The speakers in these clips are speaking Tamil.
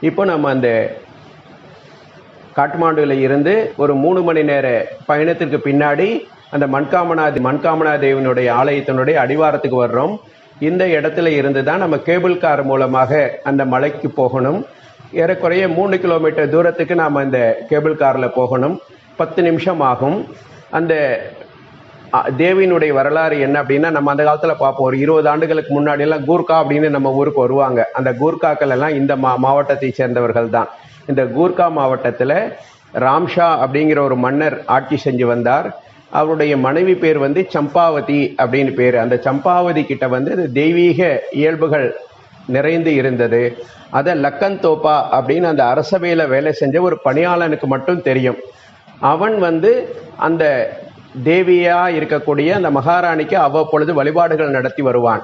இப்போ நம்ம அந்த காட்மாண்டுவில் இருந்து ஒரு 3 மணி நேர பயணத்திற்கு பின்னாடி அந்த மண்காமனா தேவியினுடைய ஆலயத்தினுடைய அடிவாரத்துக்கு வர்றோம். இந்த இடத்துல இருந்து தான் நம்ம கேபிள் கார் மூலமாக அந்த மலைக்கு போகணும். ஏறக்குறைய 3 கிலோமீட்டர் தூரத்துக்கு நாம் இந்த கேபிள் காரில் போகணும். 10 நிமிஷம் ஆகும். அந்த தேவியினுடைய வரலாறு என்ன அப்படின்னா, நம்ம அந்த காலத்தில் பார்ப்போம், ஒரு 20 ஆண்டுகளுக்கு முன்னாடி எல்லாம் கூர்கா அப்படின்னு நம்ம ஊருக்கு வருவாங்க. அந்த கூர்காக்கள் எல்லாம் இந்த மாவட்டத்தை சேர்ந்தவர்கள் தான். இந்த கூர்கா மாவட்டத்தில் ராம்ஷா அப்படிங்கிற ஒரு மன்னர் ஆட்சி செஞ்சு வந்தார். அவருடைய மனைவி பேர் வந்து சம்பாவதி அப்படின்னு பேர். அந்த சம்பாவதி கிட்ட வந்து தெய்வீக இயல்புகள் நிறைந்து இருந்தது. அதை லக்கன் தோப்பா அப்படின்னு அந்த அரசவையில் வேலை செஞ்ச ஒரு பணியாளனுக்கு மட்டும் தெரியும். அவன் வந்து அந்த தேவியா இருக்கக்கூடிய அந்த மகாராணிக்கு அவ்வப்பொழுது வழிபாடுகள் நடத்தி வருவான்.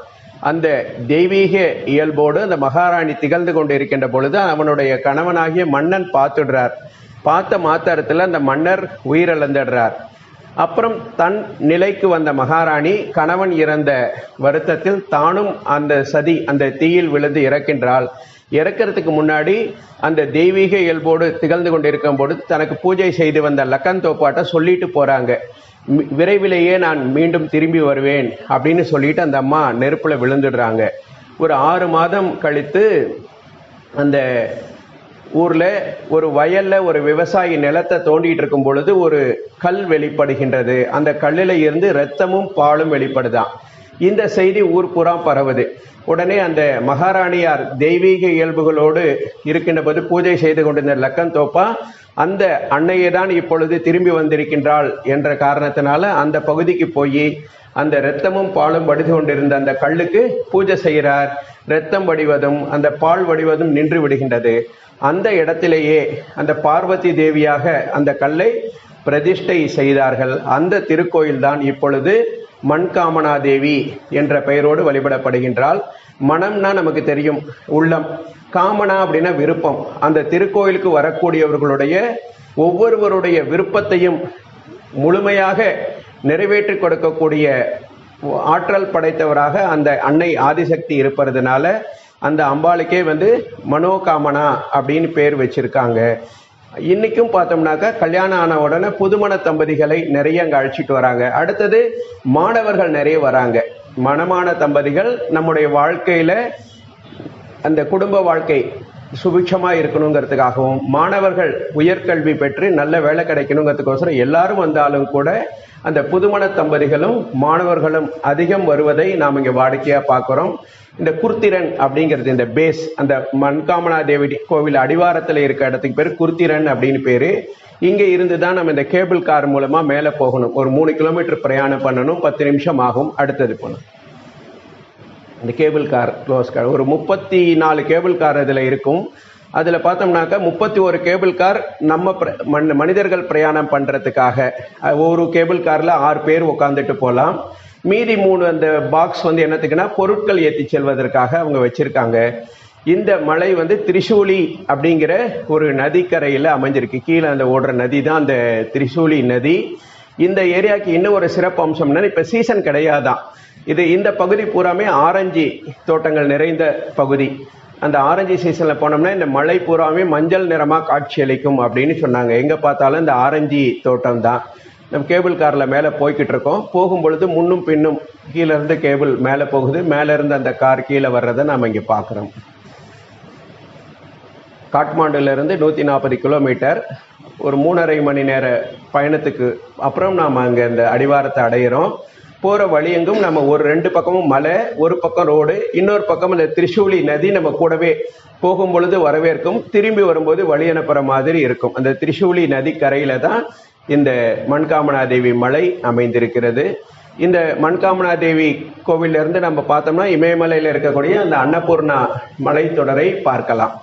அந்த தெய்வீக இயல்போடு அந்த மகாராணி திகழ்ந்து கொண்டு இருக்கின்ற பொழுது அவனுடைய கணவனாகிய மன்னன் பார்த்துடுறார். பார்த்த மாத்திரத்தில் அந்த மன்னர் உயிரிழந்துடுறார். அப்புறம் தன் நிலைக்கு வந்த மகாராணி கணவன் இறந்த வருத்தத்தில் தானும் அந்த தீயில் விழுந்து இறக்கின்றாள். இறக்கிறதுக்கு முன்னாடி அந்த தெய்வீக இயல்போடு திகழ்ந்து கொண்டிருக்கும் பொழுது தனக்கு பூஜை செய்து வந்த லக்கன் தோப்பாட்ட சொல்லிட்டு போறாங்க, விரைவிலேயே நான் மீண்டும் திரும்பி வருவேன் அப்படின்னு சொல்லிட்டு அந்த அம்மா நெருப்புல விழுந்துடுறாங்க. ஒரு 6 மாதம் கழித்து அந்த ஊர்ல ஒரு வயல்ல ஒரு விவசாயி நிலத்தை தோண்டிட்டு இருக்கும் பொழுது ஒரு கல் வெளிப்படுகின்றது. அந்த கல்லில இருந்து இரத்தமும் பாலும் வெளிப்படுதான். இந்த செய்தி ஊர் பூரா பரவுது. உடனே அந்த மகாராணியார் தெய்வீக இயல்புகளோடு இருக்கின்ற போது பூஜை செய்து கொண்டிருந்த லக்கன் தோப்பா அந்த அன்னையை தான் இப்பொழுது திரும்பி வந்திருக்கின்றாள் என்ற காரணத்தினால அந்த பகுதிக்கு போய் அந்த இரத்தமும் பாலும் வடிந்து கொண்டிருந்த அந்த கல்லுக்கு பூஜை செய்கிறார். இரத்தம் வடிவதும் அந்த பால் வடிவதும் நின்று விடுகின்றது. அந்த இடத்திலேயே அந்த பார்வதி தேவியாக அந்த கல்லை பிரதிஷ்டை செய்தார்கள். அந்த திருக்கோயில் தான் இப்பொழுது மண்காமனா தேவி என்ற பெயரோடு வழிபடப்படுகின்றாள். மனம்னா நமக்கு தெரியும், உள்ளம். காமனா அப்படின்னா விருப்பம். அந்த திருக்கோயிலுக்கு வரக்கூடியவர்களுடைய ஒவ்வொருவருடைய விருப்பத்தையும் முழுமையாக நிறைவேற்றி கொடுக்கக்கூடிய ஆற்றல் படைத்தவராக அந்த அன்னை ஆதிசக்தி இருப்பதுனால அந்த அம்பாளுக்கே வந்து மனோகாமனா அப்படின்னு பேர் வச்சிருக்காங்க. இன்னைக்கும் பார்த்தோம்னாக்கா கல்யாணம் ஆன உடனே புதுமண தம்பதிகளை நிறைய அங்கே அழைச்சிட்டு வராங்க. அடுத்தது மாணவர்கள் நிறைய வராங்க. மணமான தம்பதிகள் நம்முடைய வாழ்க்கையில அந்த குடும்ப வாழ்க்கை சுபிட்சமாக இருக்கணுங்கிறதுக்காகவும் மாணவர்கள் உயர்கல்வி பெற்று நல்ல வேலை கிடைக்கணுங்கிறதுக்கோசரம் எல்லாரும் வந்தாலும் கூட அந்த புதுமண தம்பதிகளும் மாணவர்களும் அதிகம் வருவதை நாம் இங்கே வாடிக்கையாக பார்க்குறோம். இந்த குர்த்திரன் அப்படிங்கிறது இந்த பேஸ், அந்த மண்காமனா தேவி கோவில் அடிவாரத்தில் இருக்க இடத்துக்கு பேர் குர்த்திரன் அப்படின்னு பேர். இங்கே இருந்து தான் நம்ம இந்த கேபிள் கார் மூலமாக மேலே போகணும். ஒரு 3 கிலோமீட்டர் பிரயாணம் பண்ணணும். 10 நிமிஷம் ஆகும். அடுத்தது போகணும். இந்த கேபிள் கார் க்ளோஸ் கார் ஒரு 34 கேபிள் கார் அதில் இருக்கும். அதில் பார்த்தோம்னாக்கா 31 கேபிள் கார் நம்ம மனிதர்கள் பிரயாணம் பண்ணுறதுக்காக. ஒரு கேபிள் காரில் 6 பேர் உட்காந்துட்டு போகலாம். மீதி 3 அந்த பாக்ஸ் வந்து என்னத்துக்குன்னா பொருட்கள் ஏற்றி செல்வதற்காக அவங்க வச்சிருக்காங்க. இந்த மலை வந்து திரிசூலி அப்படிங்கிற ஒரு நதிக்கரையில் அமைஞ்சிருக்கு. கீழே அந்த ஓடுற நதி தான் அந்த திரிசூலி நதி. இந்த ஏரியாவுக்கு இன்னும் ஒரு சிறப்பு அம்சம்னா இப்போ சீசன் கிடையாதான். இந்த பகுதி பூராமே ஆரஞ்சு தோட்டங்கள் நிறைந்த பகுதி. அந்த ஆரஞ்சு சீசனில் போனோம்னா இந்த மலை பூராமே மஞ்சள் நிறமாக காட்சியளிக்கும் அப்படின்னு சொன்னாங்க. எங்கே பார்த்தாலும் இந்த ஆரஞ்சு தோட்டம் தான். நம்ம கேபிள் காரில் மேலே போய்கிட்டு இருக்கோம். போகும் பொழுது முன்னும் பின்னும் கீழே இருந்து கேபிள் மேலே போகுது. மேலே இருந்து அந்த கார் கீழே வர்றதை நாம் இங்கே பார்க்குறோம். காட்மாண்டுலேருந்து 140 கிலோமீட்டர், ஒரு 3.5 மணி நேர பயணத்துக்கு அப்புறம் நாம் அங்கே இந்த அடிவாரத்தை அடையிறோம். போகிற வழியெங்கும் நம்ம ஒரு 2 பக்கமும் மலை, ஒரு பக்கம் ரோடு, இன்னொரு பக்கம் இந்த திரிசூலி நதி நம்ம கூடவே போகும் பொழுது வரவேற்கும். திரும்பி வரும்போது வழி அனுப்புகிற மாதிரி இருக்கும். அந்த திரிசூலி நதி கரையில தான் இந்த மண்காமனா தேவி மலை அமைந்திருக்கிறது. இந்த மண்காமனா தேவி கோவிலிருந்து நம்ம பார்த்தோம்னா இமயமலையில் இருக்கக்கூடிய அந்த அன்னபூர்ணா மலை தொடரை பார்க்கலாம்.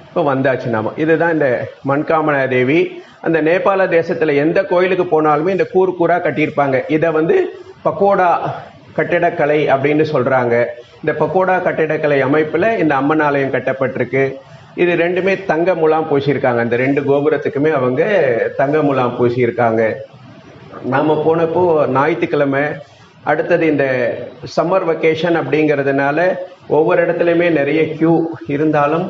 இப்போ வந்தாச்சு நாம. இதுதான் இந்த மண்காமனா தேவி. அந்த நேபாள தேசத்தில் எந்த கோயிலுக்கு போனாலுமே இந்த கூரா கட்டியிருப்பாங்க. இதை வந்து பக்கோடா கட்டிடக்கலை அப்படின்னு சொல்கிறாங்க. இந்த பக்கோடா கட்டிடக்கலை அமைப்பில் இந்த அம்மன் ஆலயம் கட்டப்பட்டிருக்கு. இது ரெண்டுமே தங்க முலாம் பூசியிருக்காங்க. அந்த 2 கோபுரத்துக்குமே அவங்க தங்க முலாம் பூசியிருக்காங்க. நாம் போனப்போ ஞாயிற்றுக்கிழமை அடுத்தது இந்த சம்மர் வெக்கேஷன் அப்படிங்கிறதுனால ஒவ்வொரு இடத்துலையுமே நிறைய கியூ இருந்தாலும்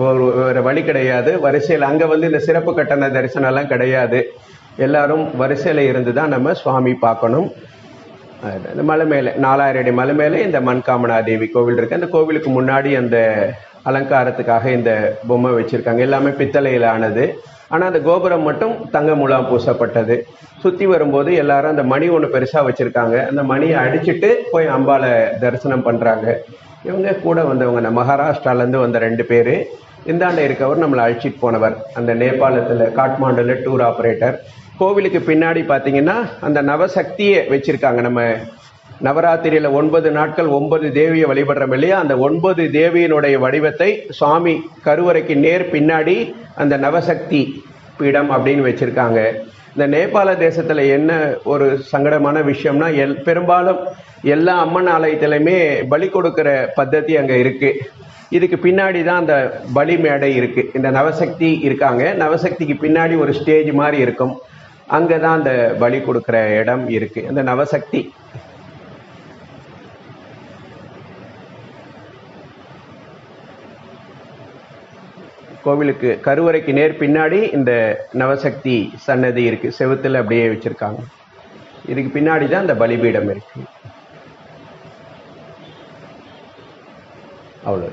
வேறு வழி கிடையாது. வரிசையில் அங்கே இந்த சிறப்பு கட்டண தரிசனம்லாம் கிடையாது. எல்லாரும் வரிசையில் இருந்து தான் நம்ம சுவாமி பார்க்கணும். இந்த மலை மேலே 4000 அடி மலை மேலே இந்த மண்காமனா தேவி கோவில் இருக்குது. அந்த கோவிலுக்கு முன்னாடி அந்த அலங்காரத்துக்காக இந்த பொம்மை வச்சுருக்காங்க. எல்லாமே பித்தளையில் ஆனது. ஆனால் அந்த கோபுரம் மட்டும் தங்க முலாம் பூசப்பட்டது. சுற்றி வரும்போது எல்லாரும் அந்த மணி ஒன்று பெருசாக வச்சுருக்காங்க. அந்த மணியை அடிச்சுட்டு போய் அம்பாவை தரிசனம் பண்ணுறாங்க. இவங்க கூட வந்தவங்க இந்த மகாராஷ்டிராலேருந்து வந்த 2 பேர். இந்தாண்ட இருக்கவர் நம்மளை அழைச்சிட்டு போனவர், அந்த நேபாளத்தில் காட்மாண்டுல டூர் ஆப்ரேட்டர். கோவிலுக்கு பின்னாடி பார்த்தீங்கன்னா அந்த நவசக்தியை வச்சுருக்காங்க. நம்ம நவராத்திரியில் 9 நாட்கள் 9 தேவியை வழிபடுறோம் இல்லையா, அந்த 9 தேவியினுடைய வடிவத்தை சுவாமி கருவறைக்கு நேர் பின்னாடி அந்த நவசக்தி பீடம் அப்படின்னு வச்சுருக்காங்க. இந்த நேபாள தேசத்தில் என்ன ஒரு சங்கடமான விஷயம்னா, பெரும்பாலும் எல்லா அம்மன் ஆலயத்திலையுமே பலி கொடுக்குற பద్ధதி அங்கே இருக்குது. இதுக்கு பின்னாடி தான் அந்த பலி மேடை இருக்குது. இந்த நவசக்தி இருக்காங்க. நவசக்திக்கு பின்னாடி ஒரு ஸ்டேஜ் மாதிரி இருக்கும். அங்கே தான் அந்த பலி கொடுக்குற இடம் இருக்குது. அந்த நவசக்தி கோவிலுக்கு கருவறைக்கு நேர் பின்னாடி இந்த நவசக்தி சன்னதி இருக்குது. செவுத்தில் அப்படியே வச்சுருக்காங்க. இதுக்கு பின்னாடி தான் அந்த பலிபீடம் இருக்குது. அவ்வளோ.